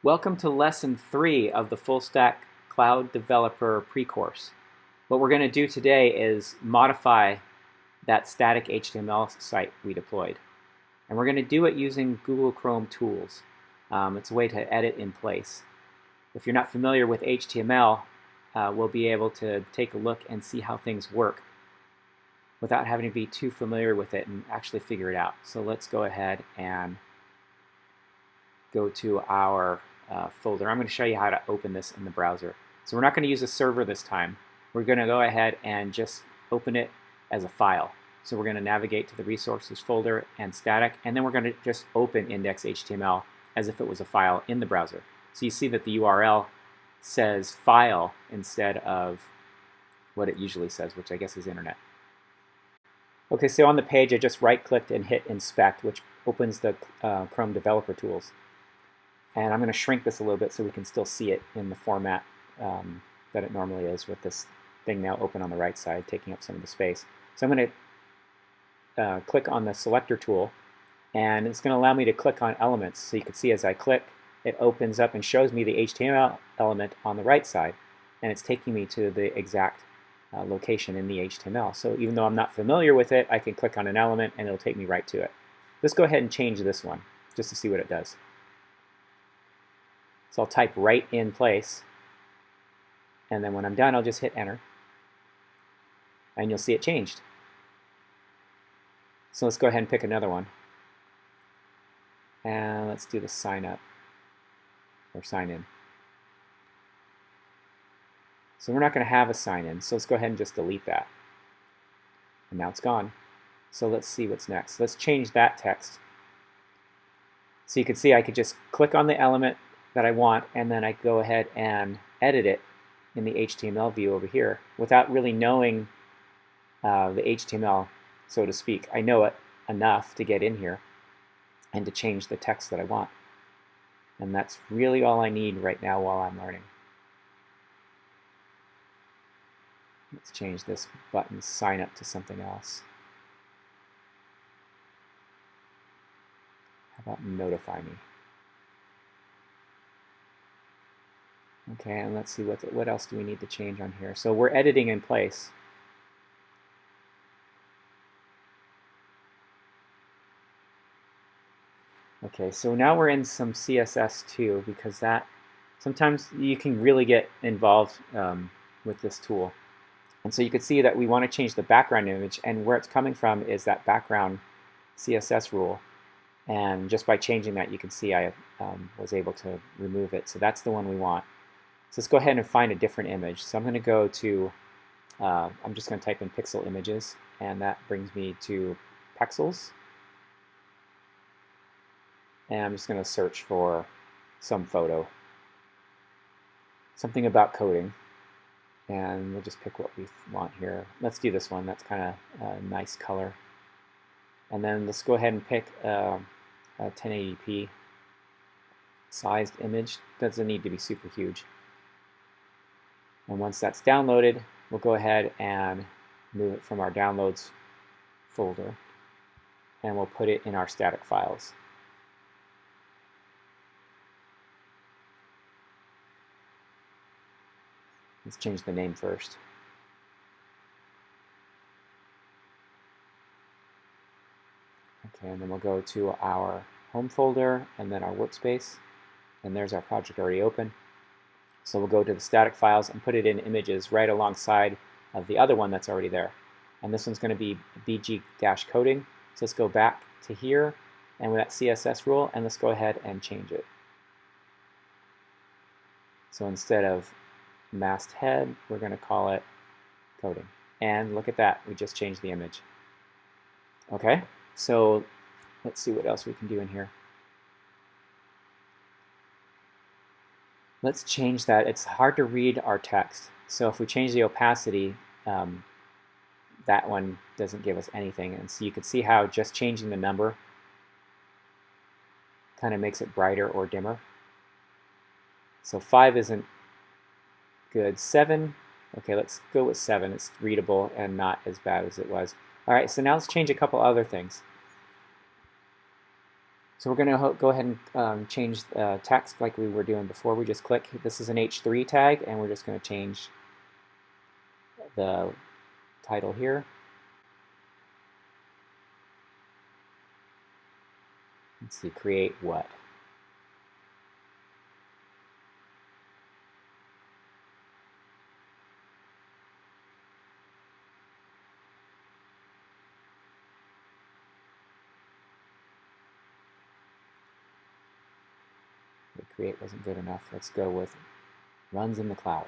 Welcome to Lesson 3 of the Full Stack Cloud Developer pre-course. What we're going to do today is modify that static HTML site we deployed. And we're going to do it using Google Chrome tools. It's a way to edit in place. If you're not familiar with HTML, we'll be able to take a look and see how things work without having to be too familiar with it and actually figure it out. So let's go ahead and go to our folder. I'm going to show you how to open this in the browser. So we're not going to use a server this time. We're going to go ahead and just open it as a file. So we're going to navigate to the resources folder and static, and then we're going to just open index.html as if it was a file in the browser. So you see that the URL says file instead of what it usually says, which I guess is internet. Okay, so on the page I just right-clicked and hit inspect, which opens the Chrome developer tools. And I'm going to shrink this a little bit so we can still see it in the format that it normally is, with this thing now open on the right side, taking up some of the space. So I'm going to click on the Selector Tool, and it's going to allow me to click on elements. So you can see as I click, it opens up and shows me the HTML element on the right side, and it's taking me to the exact location in the HTML. So even though I'm not familiar with it, I can click on an element and it'll take me right to it. Let's go ahead and change this one just to see what it does. So I'll type right in place, and then when I'm done, I'll just hit enter, and you'll see it changed. So let's go ahead and pick another one, and let's do the sign up or sign in. So we're not going to have a sign in, so let's go ahead and just delete that. And now it's gone. So let's see what's next. Let's change that text. So you can see I could just click on the element that I want, and then I go ahead and edit it in the HTML view over here without really knowing the HTML, so to speak. I know it enough to get in here and to change the text that I want. And that's really all I need right now while I'm learning. Let's change this button sign up to something else. How about notify me? Okay, and let's see what else do we need to change on here. So we're editing in place. Okay, so now we're in some CSS too, because that sometimes you can really get involved with this tool. And so you can see that we want to change the background image, and where it's coming from is that background CSS rule. And just by changing that, you can see I was able to remove it. So that's the one we want. So let's go ahead and find a different image. So I'm going to go to, I'm just going to type in pixel images, and that brings me to pixels. And I'm just going to search for some photo, something about coding, and we'll just pick what we want here. Let's do this one. That's kind of a nice color. And then let's go ahead and pick a 1080p sized image. Doesn't need to be super huge. And once that's downloaded, we'll go ahead and move it from our downloads folder, and we'll put it in our static files. Let's change the name first. Okay, and then we'll go to our home folder and then our workspace, and there's our project already open. So we'll go to the static files and put it in images right alongside of the other one that's already there. And this one's going to be bg-coding. So let's go back to here and with that CSS rule, and let's go ahead and change it. So instead of masthead, we're going to call it coding. And look at that, we just changed the image. Okay, so let's see what else we can do in here. Let's change that. It's hard to read our text. So if we change the opacity, that one doesn't give us anything. And so you can see how just changing the number kind of makes it brighter or dimmer. So 5 isn't good. 7, okay, let's go with 7. It's readable and not as bad as it was. All right, so now let's change a couple other things. So we're going to go ahead and change text like we were doing before. We just click, this is an H3 tag, and we're just going to change the title here. Let's see, create what? Create wasn't good enough. Let's go with runs in the cloud.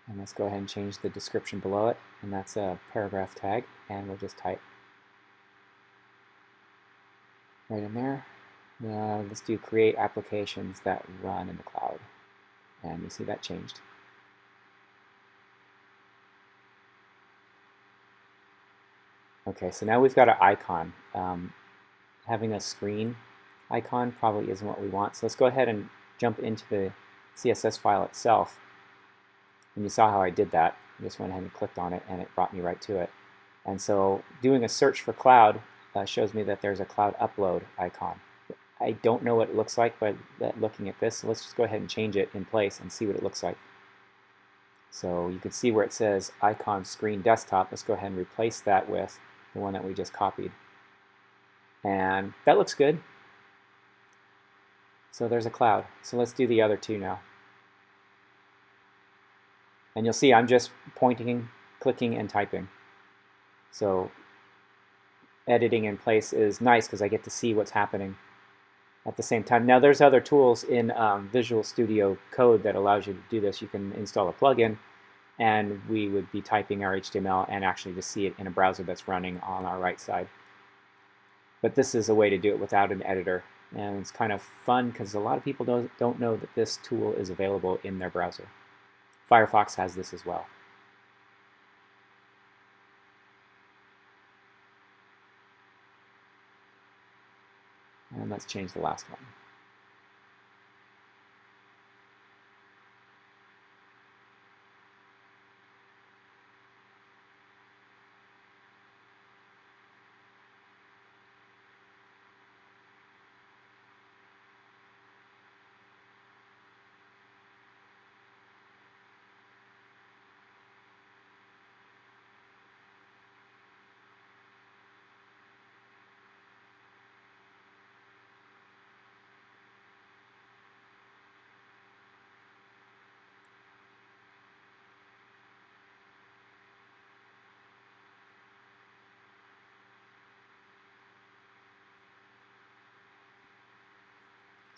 And let's go ahead and change the description below it, and that's a paragraph tag, and we'll just type right in there. Let's do create applications that run in the cloud, and you see that changed. Okay, so now we've got an icon. Having a screen icon probably isn't what we want, so let's go ahead and jump into the CSS file itself. And you saw how I did that. I just went ahead and clicked on it, and it brought me right to it. And so doing a search for cloud shows me that there's a cloud upload icon. I don't know what it looks like by looking at this, so let's just go ahead and change it in place and see what it looks like. So you can see where it says icon screen desktop. Let's go ahead and replace that with the one that we just copied. And that looks good. So there's a cloud. So let's do the other two now. And you'll see I'm just pointing, clicking, and typing. So editing in place is nice because I get to see what's happening at the same time. Now there's other tools in Visual Studio Code that allows you to do this. You can install a plugin, and we would be typing our HTML and actually just see it in a browser that's running on our right side. But this is a way to do it without an editor, and it's kind of fun because a lot of people don't know that this tool is available in their browser. Firefox has this as well. And let's change the last one.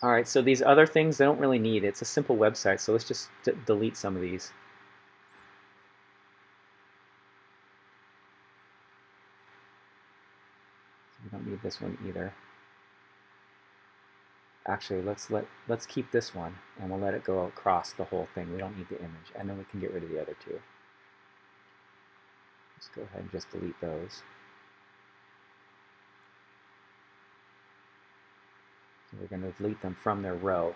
All right, so these other things they don't really need. It's a simple website, so let's just delete some of these. So we don't need this one either. Actually, let's keep this one, and we'll let it go across the whole thing. We don't need the image, and then we can get rid of the other two. Let's go ahead and just delete those. So we're going to delete them from their row.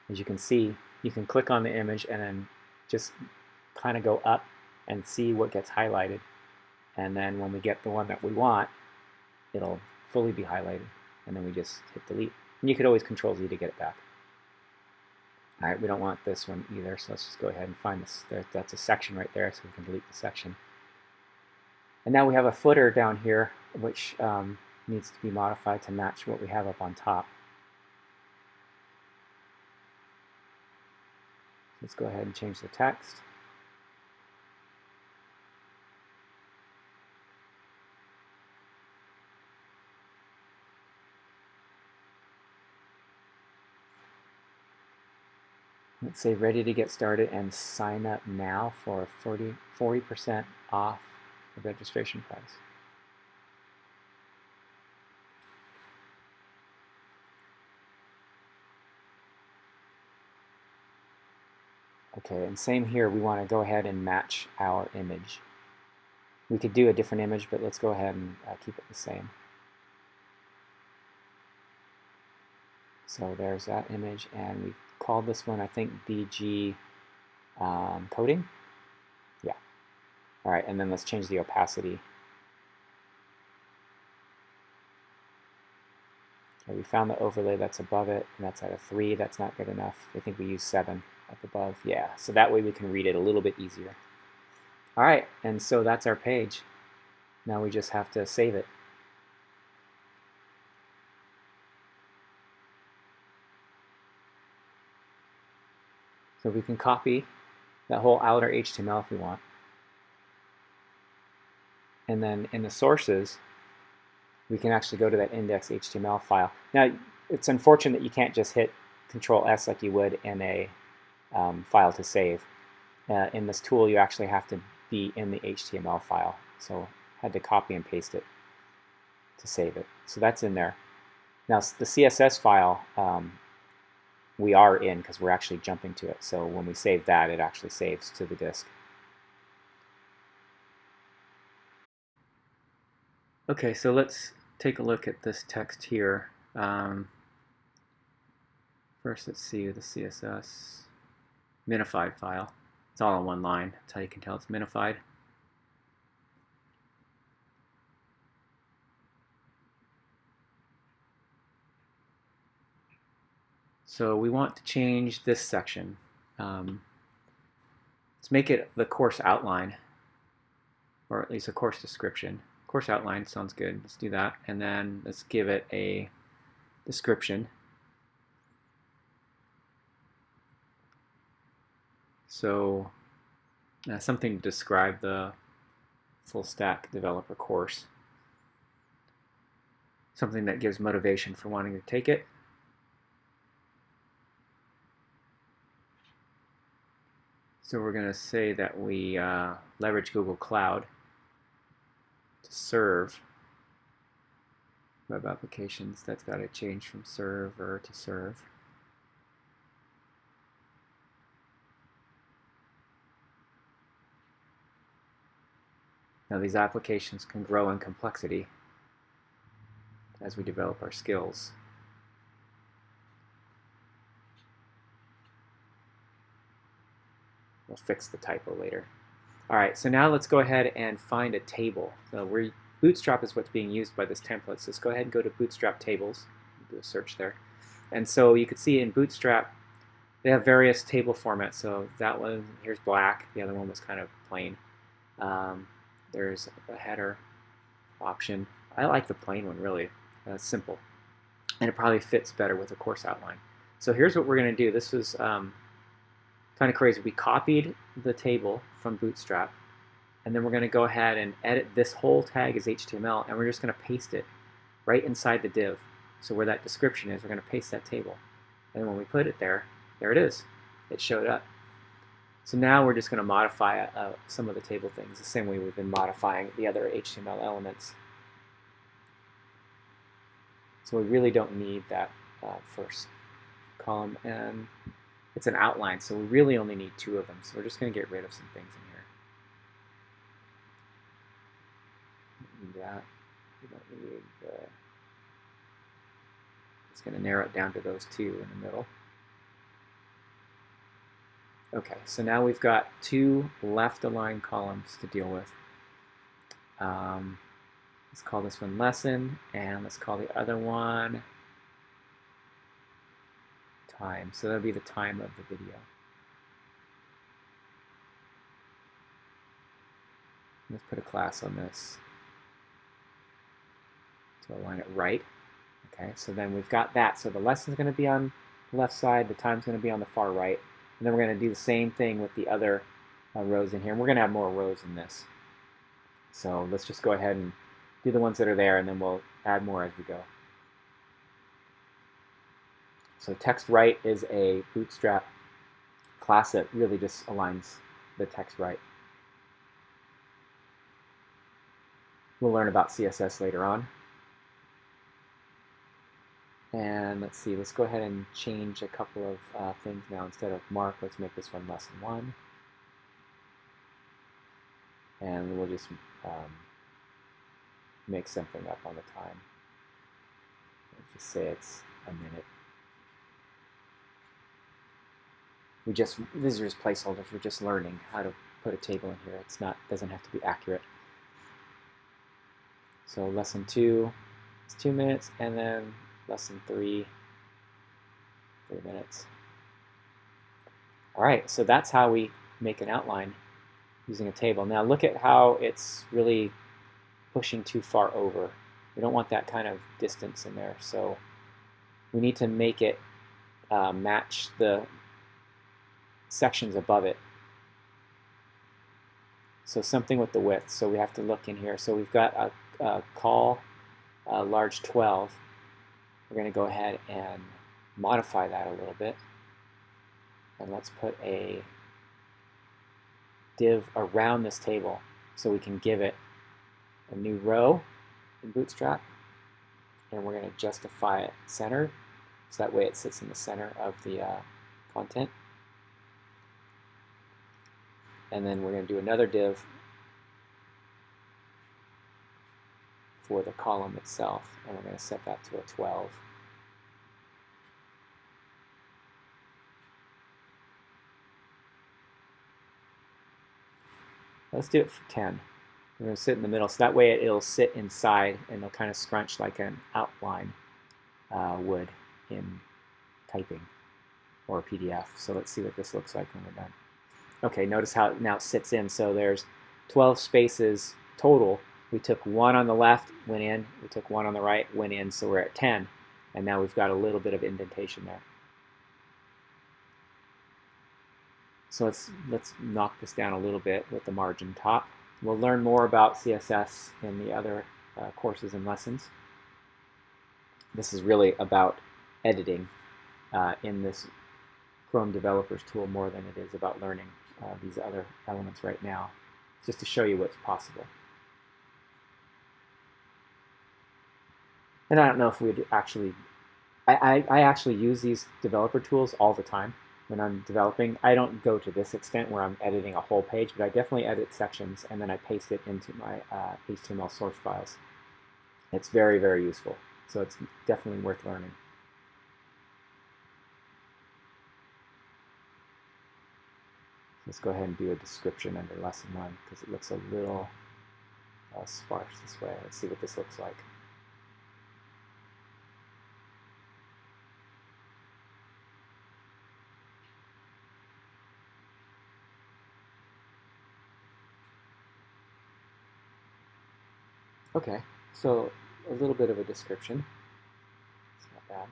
As you can see, you can click on the image and then just kind of go up and see what gets highlighted. And then when we get the one that we want, it'll fully be highlighted. And then we just hit delete. And you could always Control-Z to get it back. All right, we don't want this one either, so let's just go ahead and find this. That's a section right there, so we can delete the section. And now we have a footer down here, which needs to be modified to match what we have up on top. Let's go ahead and change the text. Let's say ready to get started and sign up now for 40% off the registration price. Okay, and same here, we want to go ahead and match our image. We could do a different image, but let's go ahead and keep it the same. So there's that image, and we called this one, I think, BG coding. Yeah. All right, and then let's change the opacity. We found the overlay that's above it, and that's at a 3. That's not good enough. I think we use 7 up above. Yeah, so that way we can read it a little bit easier. All right, and so that's our page. Now we just have to save it. So we can copy that whole outer HTML if we want. And then in the sources, we can actually go to that index.html file. Now, it's unfortunate that you can't just hit Control-S like you would in a file to save. In this tool, you actually have to be in the HTML file. So I had to copy and paste it to save it. So that's in there. Now, the CSS file, we are in because we're actually jumping to it. So when we save that, it actually saves to the disk. Okay, so let's take a look at this text here. First, let's see the CSS minified file. It's all in one line. That's how you can tell it's minified. So we want to change this section. Let's make it the course outline, or at least a course description. Course outline sounds good. Let's do that. And then let's give it a description. So something to describe the full stack developer course. Something that gives motivation for wanting to take it. So we're going to say that we leverage Google Cloud to serve web applications. That's got to change from server to serve. Now these applications can grow in complexity as we develop our skills. We'll fix the typo later. All right, so now let's go ahead and find a table. So Bootstrap is what's being used by this template. So let's go ahead and go to Bootstrap tables. Do a search there. And so you can see in Bootstrap, they have various table formats. So that one, here's black. The other one was kind of plain. There's a header option. I like the plain one, really. It's simple. And it probably fits better with a course outline. So here's what we're going to do. This was kind of crazy. We copied the table from Bootstrap, and then we're going to go ahead and edit this whole tag as HTML, and we're just going to paste it right inside the div. So where that description is, we're going to paste that table. And when we put it there, there it is. It showed up. So now we're just going to modify some of the table things the same way we've been modifying the other HTML elements. So we really don't need that first column, and it's an outline, so we really only need 2 of them. So we're just going to get rid of some things in here. We don't need that. We don't need the... It's going to narrow it down to those 2 in the middle. Okay, so now we've got 2 left-aligned columns to deal with. Let's call this one lesson, and let's call the other one time. So that'll be the time of the video. Let's put a class on this to align it right. Okay, so then we've got that. So the lesson's going to be on the left side, the time's going to be on the far right, and then we're going to do the same thing with the other rows in here. And we're going to have more rows in this. So let's just go ahead and do the ones that are there, and then we'll add more as we go. So text right is a Bootstrap class that really just aligns the text right. We'll learn about CSS later on. And let's see, let's go ahead and change a couple of things now. Instead of mark, let's make this one lesson 1. And we'll just make something up on the time. Let's just say it's a minute. These are just placeholders. We're just learning how to put a table in here. Doesn't have to be accurate. So lesson 2 is 2 minutes, and then lesson 3 minutes. All right, so that's how we make an outline using a table. Now look at how it's really pushing too far over. We don't want that kind of distance in there, so we need to make it match the sections above it. So something with the width. So we have to look in here. So we've got a call large 12. We're going to go ahead and modify that a little bit. And let's put a div around this table so we can give it a new row in Bootstrap. And we're going to justify it centered, so that way it sits in the center of the content. And then we're going to do another div for the column itself, and we're going to set that to a 12. Let's do it for 10. We're going to sit in the middle, so that way it'll sit inside and it'll kind of scrunch like an outline would in typing or a PDF. So let's see what this looks like when we're done. Okay, notice how it now sits in. So there's 12 spaces total. We took one on the left, went in. We took one on the right, went in. So we're at 10. And now we've got a little bit of indentation there. So let's knock this down a little bit with the margin top. We'll learn more about CSS in the other courses and lessons. This is really about editing in this Chrome Developers tool more than it is about learning these other elements right now, just to show you what's possible. And I don't know if we'd actually, I actually use these developer tools all the time when I'm developing. I don't go to this extent where I'm editing a whole page, but I definitely edit sections and then I paste it into my HTML source files. It's very, very useful. So it's definitely worth learning. Let's go ahead and do a description under lesson 1 because it looks a little sparse this way. Let's see what this looks like. Okay, so a little bit of a description. It's not bad.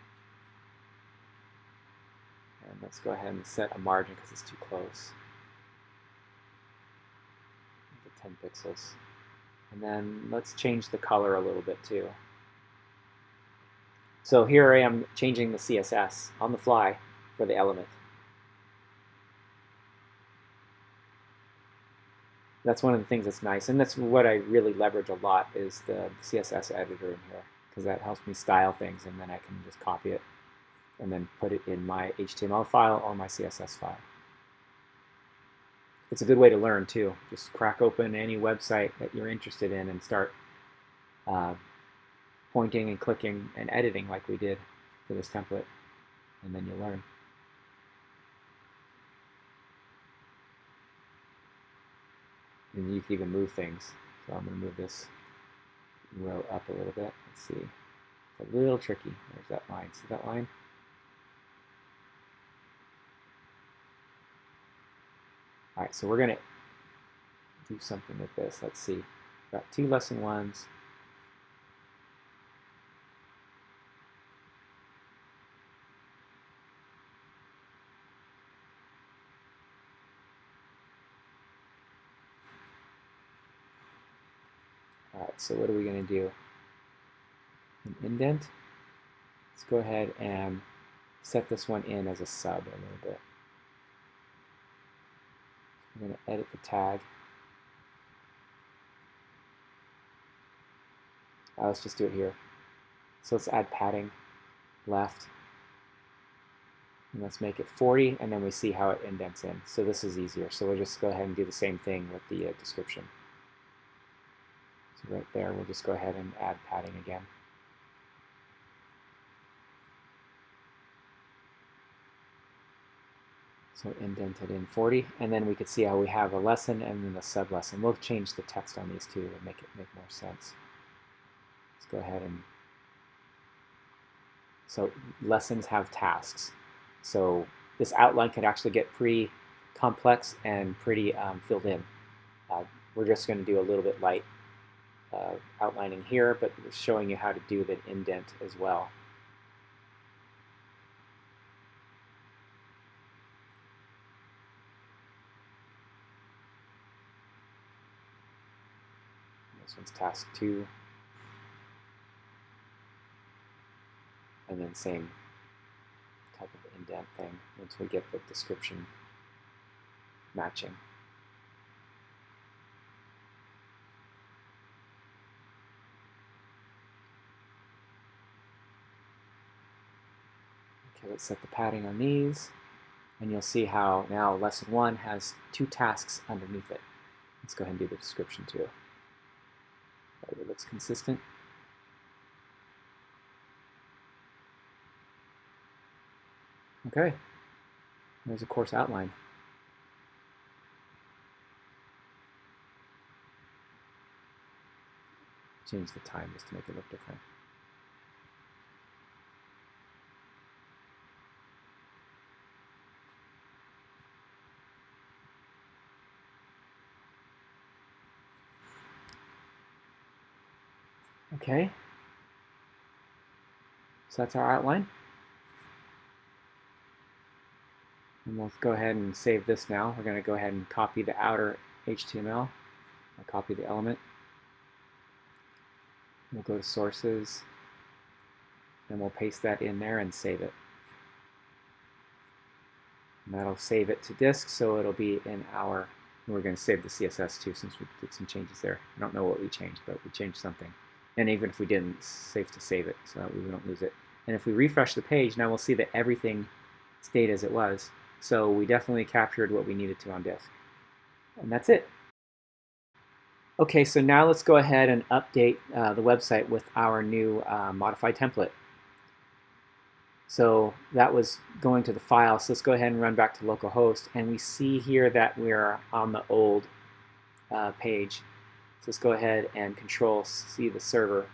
And let's go ahead and set a margin because it's too close. 10 pixels. And then let's change the color a little bit too. So here I am changing the CSS on the fly for the element. That's one of the things that's nice, and that's what I really leverage a lot is the CSS editor in here, because that helps me style things, and then I can just copy it and then put it in my HTML file or my CSS file. It's a good way to learn too. Just crack open any website that you're interested in and start pointing and clicking and editing like we did for this template, and then you'll learn. And you can even move things. So I'm going to move this row up a little bit. Let's see. It's a little tricky. There's that line. See that line? All right, so we're going to do something with this. Let's see. We've got 2 lesson 1s. All right, so what are we going to do? An indent. Let's go ahead and set this one in as a sub a little bit. I'm going to edit the tag. Let's just do it here. So let's add padding left. And let's make it 40, and then we see how it indents in. So this is easier. So we'll just go ahead and do the same thing with the description. So right there, we'll just go ahead and add padding again. So indented in 40, and then we could see how we have a lesson and then a sub-lesson. We'll change the text on these two to make it make more sense. Let's go ahead and So lessons have tasks. So this outline could actually get pretty complex and pretty filled in. We're just going to do a little bit light outlining here, but we're showing you how to do the indent as well. This one's task 2. And then same type of indent thing once we get the description matching. Okay, let's set the padding on these, and you'll see how now lesson 1 has 2 tasks underneath it. Let's go ahead and do the description too. That looks consistent. Okay, there's a course outline. Change the time just to make it look different. Okay, so that's our outline. And we'll go ahead and save this now. We're going to go ahead and copy the outer HTML. I'll copy the element. We'll go to sources, and we'll paste that in there and save it. And that'll save it to disk, so it'll be in our, we're going to save the CSS too since we did some changes there. I don't know what we changed, but we changed something. And even if we didn't, it's safe to save it so that we don't lose it. And if we refresh the page, now we'll see that everything stayed as it was. So we definitely captured what we needed to on disk. And that's it. Okay, so now let's go ahead and update the website with our new modified template. So that was going to the file. So let's go ahead and run back to localhost. And we see here that we're on the old page. So let's go ahead and Control-C the server.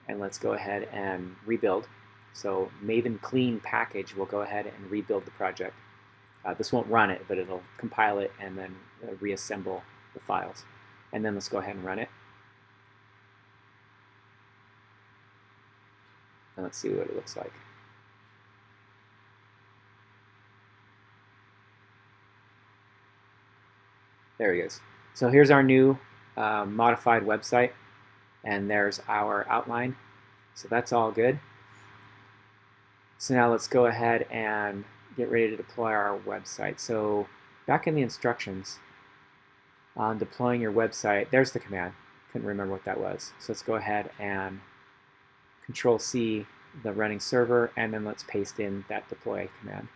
And let's go ahead and rebuild. So Maven clean package will go ahead and rebuild the project. This won't run it, but it'll compile it and then reassemble the files. And then let's go ahead and run it. And let's see what it looks like. There he is. So here's our new modified website, and there's our outline. So that's all good. So now let's go ahead and get ready to deploy our website. So back in the instructions on deploying your website, there's the command. Couldn't remember what that was. So let's go ahead and Control-C the running server, and then let's paste in that deploy command.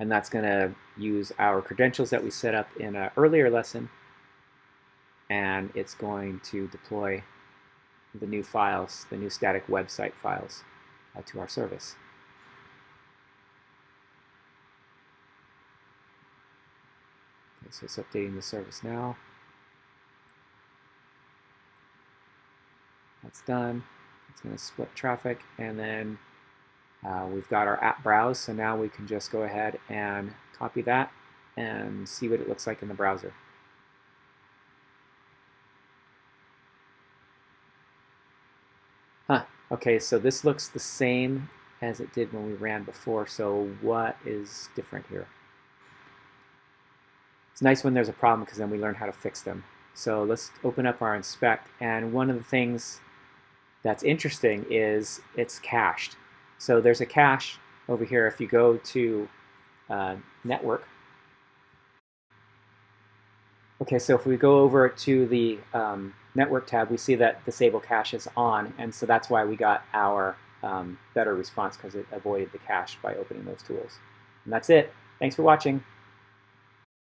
And that's going to use our credentials that we set up in an earlier lesson, and it's going to deploy the new files, the new static website files, to our service. Okay, so it's updating the service now. That's done. It's going to split traffic, and then we've got our app browse, so now we can just go ahead and copy that and see what it looks like in the browser. Okay, so this looks the same as it did when we ran before, so what is different here? It's nice when there's a problem because then we learn how to fix them. So let's open up our inspect, and one of the things that's interesting is it's cached. So there's a cache over here. If you go to network, okay, so if we go over to the network tab, we see that disable cache is on, and so that's why we got our better response, because it avoided the cache by opening those tools. And that's it. Thanks for watching.